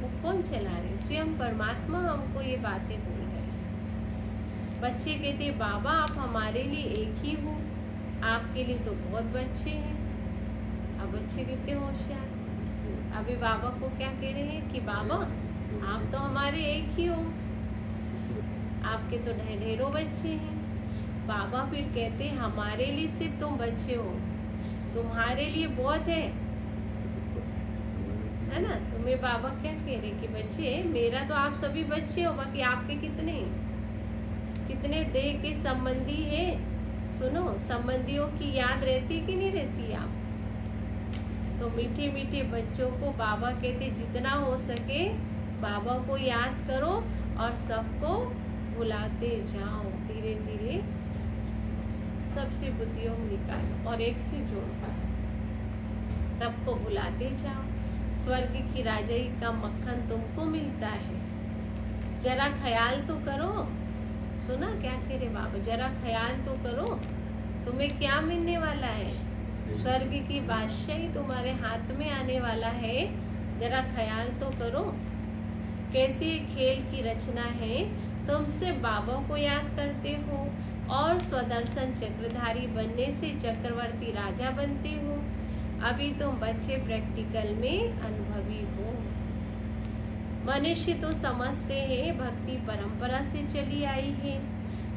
वो कौन चला रहे? स्वयं परमात्मा हमको ये बातें बोल रहे हैं। बच्चे कहते बाबा आप हमारे लिए एक ही हो, आपके लिए तो बहुत बच्चे हैं। अब बच्चे कितने होशियार, अभी बाबा को क्या कह रहे हैं कि बाबा आप तो हमारे एक ही हो, आपके तो ढेरों बच्चे हैं। बाबा फिर कहते हमारे लिए सिर्फ तुम बच्चे हो, तुम्हारे लिए बहुत है ना। तुम्हें बाबा क्या कह रहे कि बच्चे, मेरा तो आप सभी बच्चे हो, बाकी आपके कितने हैं? कितने देह के संबंधी है? सुनो, संबंधियों की याद रहती कि नहीं रहती आप? तो मीठे मीठे बच्चों को बाबा कहते जितना हो सके बाबा को याद करो और सबको भुलाते जाओ। धीरे धीरे सबसे बुद्धियों निकालो और एक से जोड़ो, सबको भुलाते जाओ। स्वर्ग की राजाई का मक्खन तुमको मिलता है, जरा ख्याल तो करो। सुना क्या कह रहे बाबा? जरा ख्याल तो करो, तुम्हें क्या मिलने वाला है? स्वर्ग की बादशाही तुम्हारे हाथ में आने वाला है, जरा ख्याल तो करो। कैसी खेल की रचना है, तुम से बाबा को याद करते हो और स्वदर्शन चक्रधारी बनने से चक्रवर्ती राजा बनते हो। अभी तुम बच्चे प्रैक्टिकल में अनुभवी हो। मनुष्य तो समझते हैं भक्ति परंपरा से चली आई है,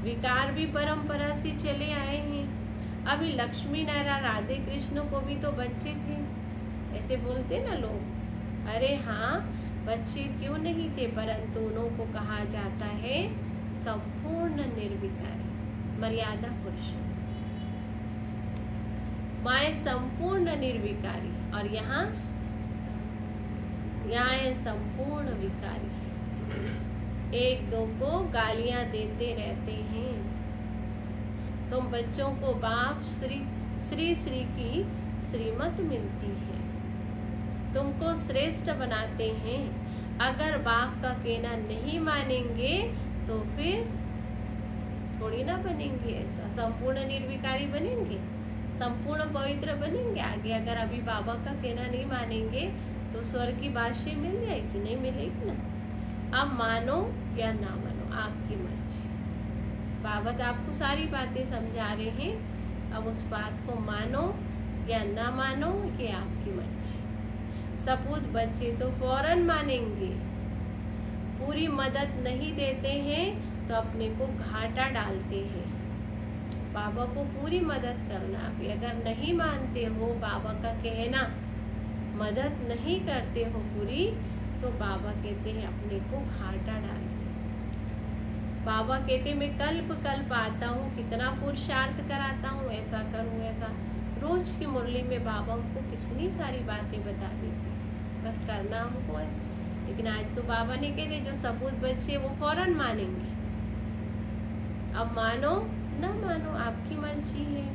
विकार भी परंपरा से चले आए हैं। अभी लक्ष्मी नारायण राधे कृष्ण को भी तो बच्चे थे, ऐसे बोलते ना लोग। अरे हाँ, बच्चे क्यों नहीं थे, परंतु उनको कहा जाता है संपूर्ण निर्विकारी मर्यादा पुरुष। माए संपूर्ण निर्विकारी और यहाँ है संपूर्ण विकारी। एक दो को गालियां देते रहते हैं। तुम बच्चों को बाप श्री श्री की श्रीमत मिलती है, तुमको श्रेष्ठ बनाते हैं। अगर बाप का कहना नहीं मानेंगे तो फिर थोड़ी ना बनेंगे ऐसा, संपूर्ण निर्विकारी बनेंगे, संपूर्ण पवित्र बनेंगे आगे। अगर अभी बाबा का कहना नहीं मानेंगे तो स्वर्ग की बादशाही मिल जाएगी? नहीं मिलेगी ना। अब मानो या ना मानो आपकी मर्जी। बाबा तो आपको सारी बातें समझा रहे हैं, अब उस बात को मानो या ना मानो ये आपकी मर्जी। सपूत बच्चे तो फौरन मानेंगे, पूरी मदद नहीं देते हैं तो अपने को घाटा डालते हैं। बाबा को पूरी मदद करना, अगर नहीं मानते हो बाबा का कहना, मदद नहीं करते हो पूरी, तो बाबा कहते हैं अपने को घाटा डालते। बाबा कहते मैं कल्प कल्प आता हूँ, कितना पुरुषार्थ कराता हूँ, ऐसा करूँ ऐसा। रोज की मुरली में बाबा हमको कितनी सारी बातें बता देते, बस करना हमको है। लेकिन आज तो बाबा ने कहते जो सबूत बच्चे वो फौरन मानेंगे। अब मानो ना मानो आपकी मर्जी है।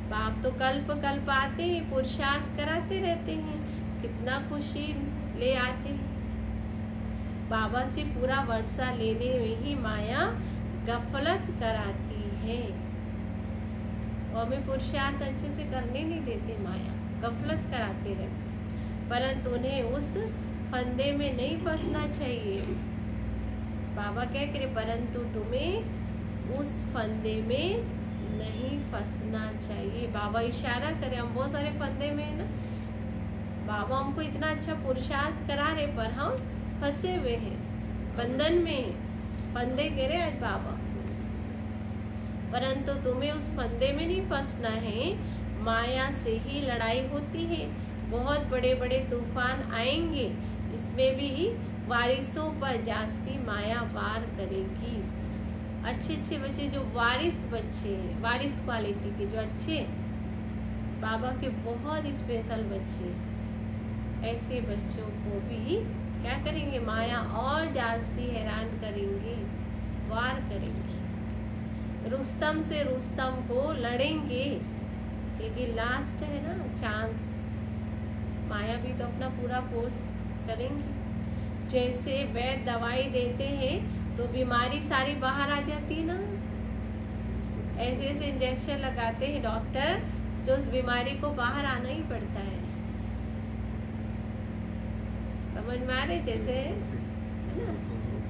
बाप तो कल्प कल्प आते हैं, पुरुषार्थ कराते रहते हैं, कितना खुशी ले आते हैं। बाबा से पूरा वर्षा लेने में ही माया गफलत कराती है, और हमें पुरुषार्थ अच्छे से करने नहीं देते, माया गफलत कराते रहते। परंतु उन्हें उस फंदे में नहीं फंसना चाहिए। बाबा क्या करे, परंतु तुम्हें उस फंदे में नहीं फंसना चाहिए। बाबा इशारा करे, हम बहुत सारे फंदे में है ना। बाबा हमको इतना अच्छा पुरुषार्थ करा रहे, पर हम फंसे हुए हैं, बंधन में हैं, फंदे कह रहे आज बाबा। परंतु तुम्हें उस फंदे में नहीं फंसना है, माया से ही लड़ाई होती है। बहुत बड़े बड़े तूफान आएंगे, इसमें भी वारिसों पर जास्ती माया वार करेगी। अच्छे अच्छे बच्चे जो वारिस बच्चे हैं, वारिस क्वालिटी के, जो अच्छे बाबा के बहुत स्पेशल बच्चे, ऐसे बच्चों को भी क्या करेंगे, माया और जास्ती हैरान करेंगे, वार करेंगे। रुस्तम से रुस्तम को लड़ेंगे, क्योंकि लास्ट है ना चांस। माया भी तो अपना पूरा फोर्स करेंगी। जैसे वैद्य दवाई देते हैं तो बीमारी सारी बाहर आ जाती है ना, ऐसे ऐसे इंजेक्शन लगाते हैं डॉक्टर, जो उस बीमारी को बाहर आना ही पड़ता है। समझ में आ रहे? जैसे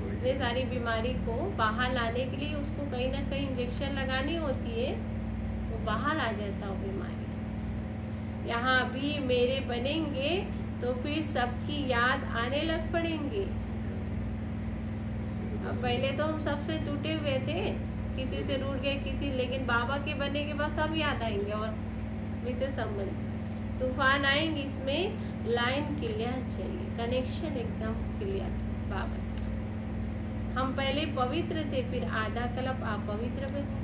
इतनी सारी बीमारी को बाहर लाने के लिए उसको कहीं ना कहीं इंजेक्शन लगानी होती है, तो बाहर आ जाता है बीमारी। यहाँ भी मेरे बनेंगे तो फिर सबकी याद आने लग पड़ेंगे। अब पहले तो हम सबसे टूटे हुए थे, किसी से रूठ गए किसी, लेकिन बाबा के बनने के बाद सब याद आएंगे और मित्र संबंध। तूफान आएंगे, इसमें लाइन क्लियर चाहिए, कनेक्शन एकदम क्लियर बाबा से। हम पहले पवित्र थे, फिर आधा कल्प अपवित्र बने,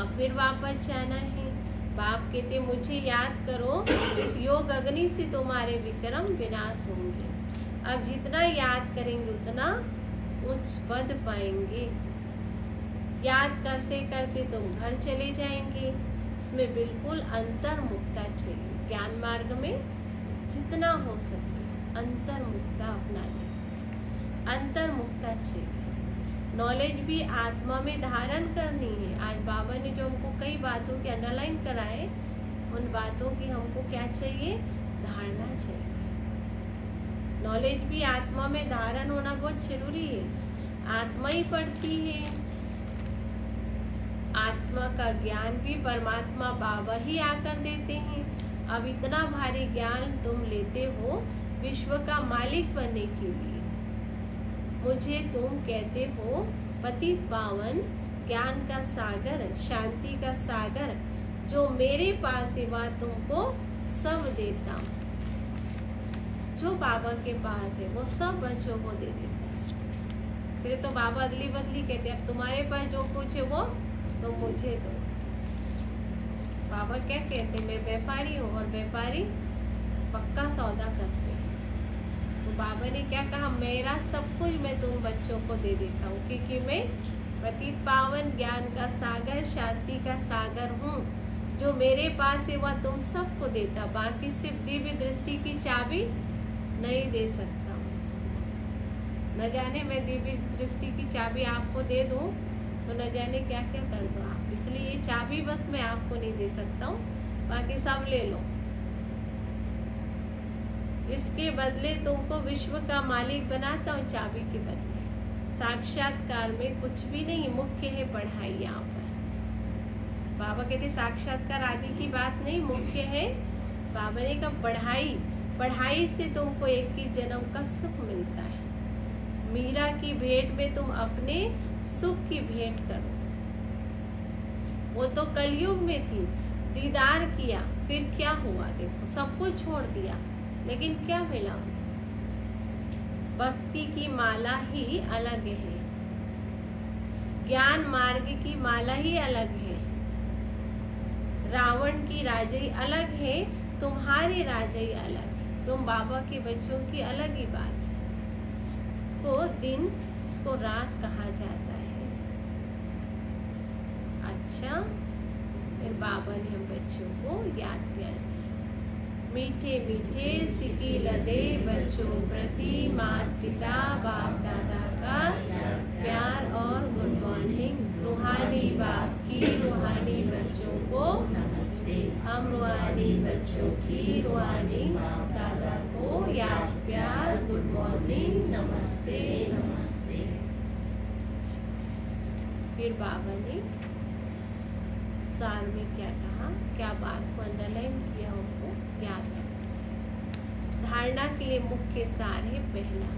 अब फिर वापस जाना है। बाप कहते मुझे याद करो, इस योग अग्नि से तुम्हारे विक्रम विनाश होंगे। अब जितना याद करेंगे उतना उच्च पद पाएंगे। याद करते करते तुम घर चले जाएंगे। इसमें बिल्कुल अंतर्मुक्ता चाहिए। ज्ञान मार्ग में जितना हो सके अंतर्मुक्ता अपना ले, अंतर्मुक्ता चाहिए। नॉलेज भी आत्मा में धारण करनी है। आज बाबा ने जो हमको कई बातों के अंडरलाइन कराए, उन बातों की हमको क्या चाहिए, धारणा चाहिए। नॉलेज भी आत्मा में धारण होना बहुत जरूरी है। आत्मा ही पढ़ती है, आत्मा का ज्ञान भी परमात्मा बाबा ही आकर देते हैं। अब इतना भारी ज्ञान तुम लेते हो विश्व का मालिक बनने के लिए। मुझे तुम कहते हो पतित पावन, ज्ञान का सागर, शांति का सागर, जो मेरे पास है वह तुमको सब देता हूँ। जो बाबा के पास है वो सब बच्चों को दे देता है। इसलिए तो बाबा अदली बदली कहते हैं, अब तुम्हारे पास जो कुछ है वो तो मुझे दो। बाबा क्या कहते हैं, मैं व्यापारी हूँ और व्यापारी पक्का सौदा करते हैं। तो बाबा ने क्या कहा, मेरा सब कुछ मैं तुम बच्चों को दे देता हूँ, क्योंकि मैं पतित पावन, ज्ञान का सागर, शांति का सागर हूँ। जो मेरे पास है वह तुम सबको देता, बाकी सिर्फ दिव्य दृष्टि की चाबी नहीं दे सकता हूँ। न जाने मैं दिव्य दृष्टि की चाबी आपको दे दूँ तो न जाने क्या क्या कर दो आप। इसलिए ये चाबी बस मैं आपको नहीं दे सकता हूँ, बाकी सब ले लो। इसके बदले तुमको विश्व का मालिक बनाता हूँ, चाबी के बदले। साक्षात्कार में कुछ भी नहीं, मुख्य है पढ़ाई। यहाँ पर बाबा कहते साक्षात्कार आदि की बात नहीं, मुख्य है बाबा ने कहा पढ़ाई। पढ़ाई से तुमको एक ही जन्म का सुख मिलता है। मीरा की भेंट में तुम अपने सुख की भेंट करो। वो तो कलयुग में थी, दीदार किया, फिर क्या हुआ देखो, सब कुछ छोड़ दिया, लेकिन क्या मिला, भक्ति की माला ही अलग है, ज्ञान मार्ग की माला ही अलग है। रावण की राजई अलग है, तुम्हारी राजई अलग है। तुम बाबा के बच्चों की अलग ही बात है। इसको दिन, इसको रात कहा जाता है। अच्छा, फिर बाबा ने हम बच्चों को याद प्यार दी। मीठे मीठे सिकी लदे बच्चों प्रति माता पिता बाप दादा का प्यार और गुड मॉर्निंग। रूहानी बाप की रूहानी बच्चों को नमस्ते। हम रूहानी बच्चों की रूहानी दादा को याद प्यार, गुड मॉर्निंग, नमस्ते नमस्ते। फिर बाबा ने सार में क्या कहा, क्या बात को अंडरलाइन किया, उनको याद रखना। धारणा के लिए मुख्य सार है पहला,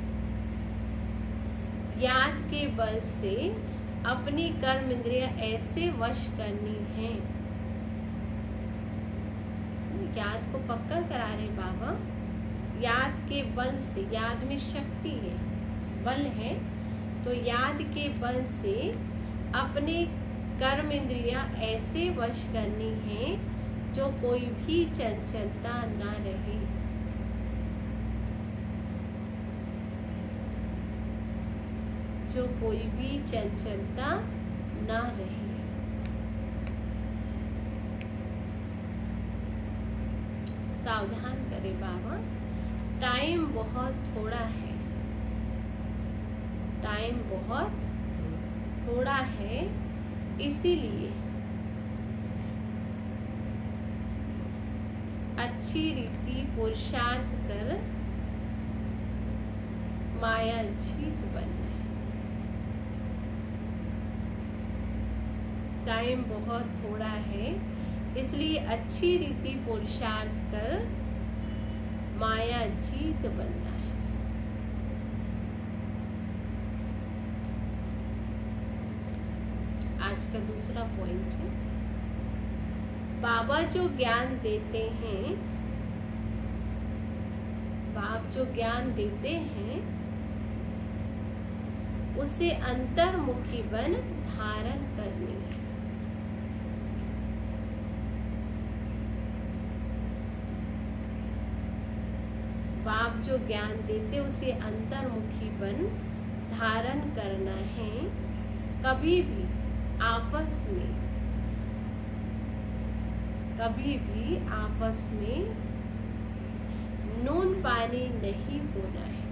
याद के बल से अपनी कर्म इंद्रियां ऐसे वश करनी है याद को पक्का करा रहे बाबा। याद के बल से, याद में शक्ति है, बल है, तो याद के बल से अपने कर्म इंद्रियां ऐसे वश करनी है जो कोई भी चंचलता ना रहे। जो कोई भी चंचलता ना रहे। सावधान करे बाबा, टाइम बहुत थोड़ा है, टाइम बहुत थोड़ा है, इसीलिए अच्छी रीति पुरुषार्थ कर माया जीत बनना है। टाइम बहुत थोड़ा है, इसलिए अच्छी रीति पुरुषार्थ कर माया जीत बनना है। आज का दूसरा पॉइंट है, बाबा जो ज्ञान देते हैं, बाप जो ज्ञान देते हैं उसे अंतर्मुखी बन धारण करनी है। बाप जो ज्ञान देते उसे अंतर्मुखी बन धारण करना है। कभी भी आपस में नून पानी नहीं होना है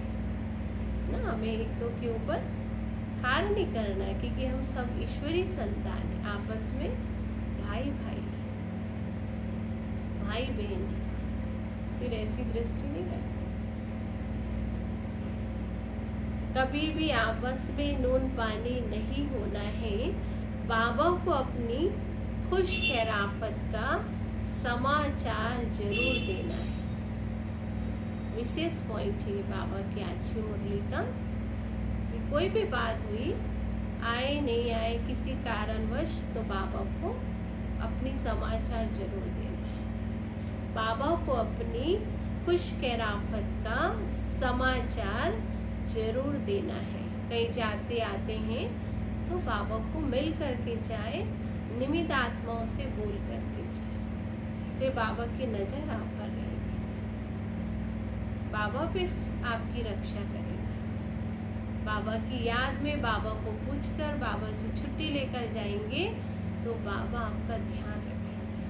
ना। हमें एक दो के ऊपर खार नहीं करना है, क्योंकि हम सब ईश्वरी संतान हैं। आपस में भाई बहन, फिर ऐसी दृष्टि नहीं रहती। कभी भी आपस में नून पानी नहीं होना है। बाबा को अपनी खुश खैराफत का समाचार जरूर देना है। विशेष पॉइंट है बाबा की आज की मुरली का। कोई भी बात हुई, आए नहीं आए किसी कारणवश, तो बाबा को अपनी समाचार जरूर देना है। बाबा को अपनी खुश खैराफत का समाचार जरूर देना है। कहीं जाते आते हैं तो बाबा को मिल करके जाए, निमित्त आत्माओं से बोल करके जाए, फिर बाबा की नजर आप पर रहेगी। बाबा फिर आपकी रक्षा करेंगे। बाबा की याद में बाबा को पूछकर बाबा से छुट्टी लेकर जाएंगे तो बाबा आपका ध्यान रखेंगे।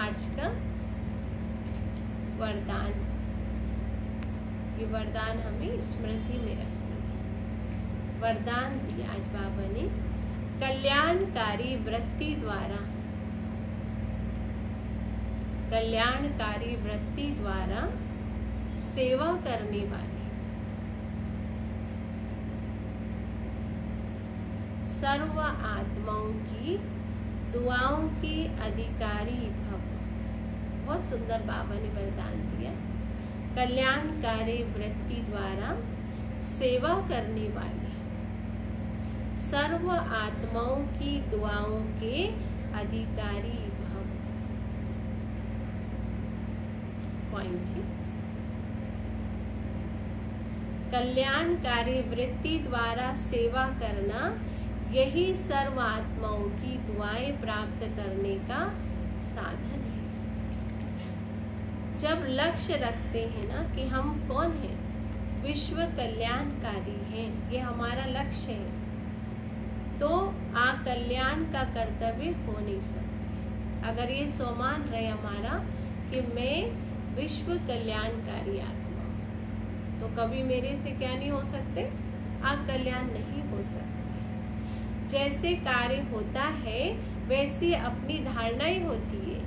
आज का वरदान, ये वरदान हमें स्मृति में रखना है। वरदान दिया आज बाबा ने, कल्याणकारी वृत्ति द्वारा, कल्याणकारी वृत्ति द्वारा सेवा करने वाले सर्व आत्माओं की दुआओं के अधिकारी भव। बहुत सुंदर बाबा ने वरदान दिया। कल्याणकारी वृत्ति द्वारा सेवा करने वाले सर्व आत्माओं की दुआओं के अधिकारी भव। पॉइंट है, कल्याणकारी वृत्ति द्वारा सेवा करना, यही सर्व आत्माओं की दुआएं प्राप्त करने का साधन है। जब लक्ष्य रखते हैं ना कि हम कौन हैं, विश्व कल्याणकारी हैं, ये हमारा लक्ष्य है, तो कल्याण का कर्तव्य हो नहीं सकता। अगर ये सोमान रहे हमारा कि मैं विश्व कल्याणकारी आत्मा, तो कभी मेरे से क्या नहीं हो सकते, कल्याण नहीं हो सकते। जैसे कार्य होता है वैसी अपनी धारणाएं होती है।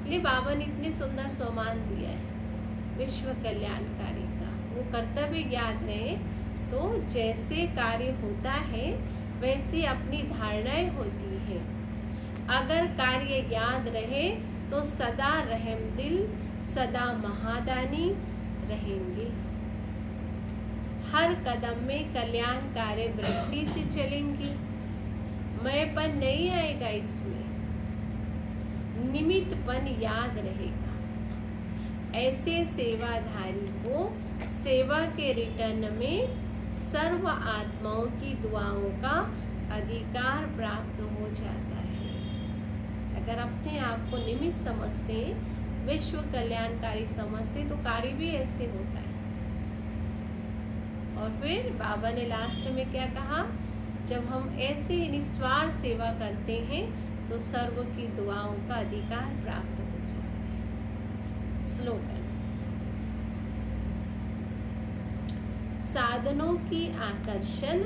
इसलिए बाबा ने इतने सुंदर सोमान दिया है विश्व कल्याणकारी का। वो कर्तव्य याद रहे, तो जैसे कार्य होता है वैसी अपनी धारणाएं होती हैं। अगर कार्य याद रहे तो सदा रहमदिल, सदा महादानी रहेंगे। हर कदम में कल्याणकारी वृत्ति से चलेंगे। मैंपन नहीं आएगा इसमें, निमित्तपन याद रहेगा। ऐसे सेवाधारी को सेवा के रिटर्न में सर्व आत्माओं की दुआओं का अधिकार प्राप्त हो जाता है। अगर अपने आप को निमित्त समझते, विश्व कल्याणकारी समझते, तो कार्य भी ऐसे होता है। और फिर बाबा ने लास्ट में क्या कहा, जब हम ऐसे निस्वार्थ सेवा करते हैं तो सर्व की दुआओं का अधिकार प्राप्त हो जाता है। स्लोगन, साधनों की आकर्षण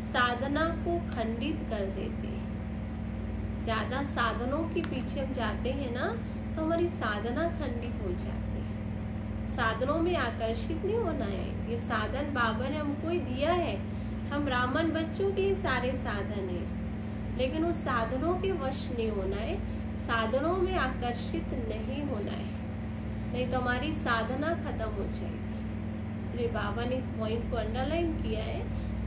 साधना को खंडित कर देते हैं। ज्यादा साधनों के पीछे हम जाते हैं ना, तो हमारी साधना खंडित हो जाती है। साधनों में आकर्षित नहीं होना है। ये साधन बाबा ने हमको ही दिया है। हम ब्राह्मण बच्चों के सारे साधन हैं, लेकिन उस साधनों के वश नहीं होना है, साधनों में आकर्षित नहीं होना है, नहीं तो हमारी साधना खत्म हो जाएगी। इसलिए बाबा ने इस पॉइंट को अंडरलाइन किया है,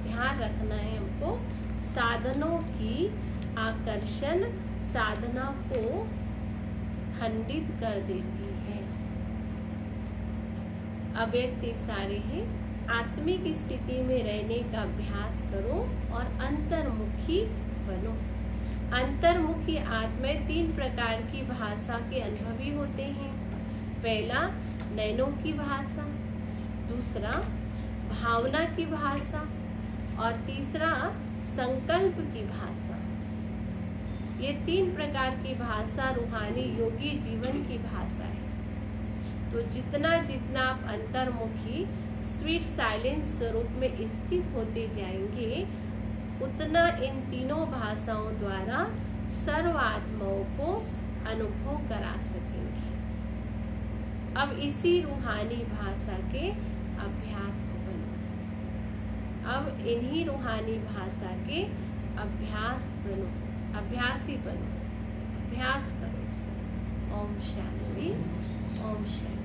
ध्यान रखना है हमको। साधनों की आकर्षण साधना को खंडित कर देती है। अव्यक्त इशारे हैं, आत्मिक स्थिति में रहने का अभ्यास करो और अंतर्मुखी बनो। अंतर्मुखी आत्माएं 3 प्रकार की भाषा के अनुभवी होते हैं। पहला नैनों की भाषा, दूसरा भावना की भाषा और तीसरा संकल्प की भाषा। ये 3 प्रकार की भाषा रूहानी योगी जीवन की भाषा है। तो जितना जितना आप अंतर्मुखी स्वीट साइलेंस स्वरूप में स्थित होते जाएंगे, उतना इन तीनों भाषाओं द्वारा सर्व आत्माओं को अनुभव करा सकेंगे। अब इसी रूहानी भाषा के अभ्यास बनो। अब इन्हीं रूहानी भाषा के अभ्यास बनो, अभ्यासी बनो, अभ्यास करो। ओम शांति, ओम शांति।